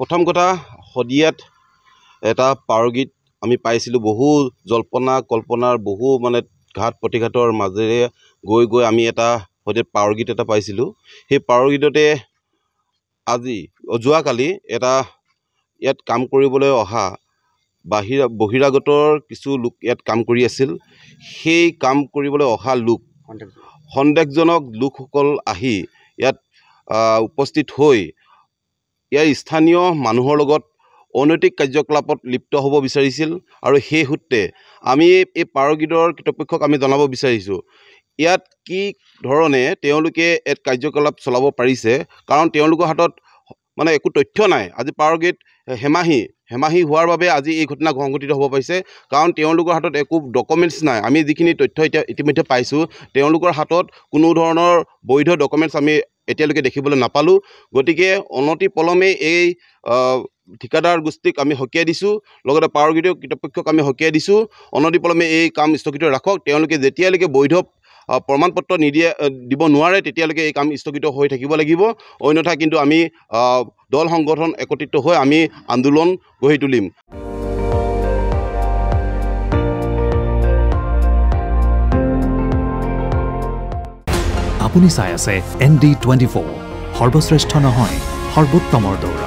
প্ৰথম কথা শদিয়াত এটা পাৱগীত আমি পাইছিলোঁ। বহু জল্পনা কল্পনাৰ বহু মানে ঘাট প্ৰতিঘাতৰ মাজেৰে গৈ গৈ আমি এটা শদিয়াত পাৱগীত এটা পাইছিলোঁ। সেই পাৱগীততে আজি যোৱাকালি এটা ইয়াত কাম কৰিবলৈ অহা বহিৰাগতৰ কিছু লোক ইয়াত কাম কৰি আছিল। সেই কাম কৰিবলৈ অহা সন্দেহজনক লোকসকল আহি ইয়াত উপস্থিত হৈ ইয়াৰ স্থানীয় মানুহৰ লগত অনৈতিক কাৰ্যকলাপত লিপ্ত হ'ব বিচাৰিছিল। আৰু সেই সূত্ৰে আমি এই পাৱগীতৰ কৰ্তৃপক্ষক আমি জনাব বিচাৰিছোঁ ইয়াত কি ধৰণে তেওঁলোকে এক কাৰ্যকলাপ চলাব পাৰিছে, কাৰণ তেওঁলোকৰ হাতত মানে একো তথ্য নাই। আজি পাৱগীত হেমাহি হোৱাৰ বাবে আজি এই ঘটনা সংঘটিত হ'ব পাৰিছে, কাৰণ তেওঁলোকৰ হাতত একো ডকুমেণ্টছ নাই। আমি যিখিনি তথ্য ইতিমধ্যে পাইছোঁ, তেওঁলোকৰ হাতত কোনো ধৰণৰ বৈধ ডকুমেণ্টছ আমি এতিয়ালৈকে দেখিবলৈ নাপালোঁ। গতিকে অনতিপলমে এই ঠিকাদাৰ গোষ্ঠীক আমি সকীয়াই দিছোঁ, লগতে পাৱগীতৰ কৰ্তৃপক্ষক আমি সকীয়াই দিছোঁ, অনতিপলমে এই কাম স্থগিত ৰাখক। তেওঁলোকে যেতিয়ালৈকে বৈধ প্ৰমাণপত্ৰ দিব নোৱাৰে তেতিয়ালৈকে এই কাম স্থগিত হৈ থাকিব লাগিব। অন্যথা কিন্তু আমি দল সংগঠন একত্ৰিত হৈ আমি আন্দোলন গঢ়ি তুলিম। আপুনি চাই আছে ND24, সৰ্বশ্ৰেষ্ঠ নহয় সৰ্বোত্তমৰ দৌৰ।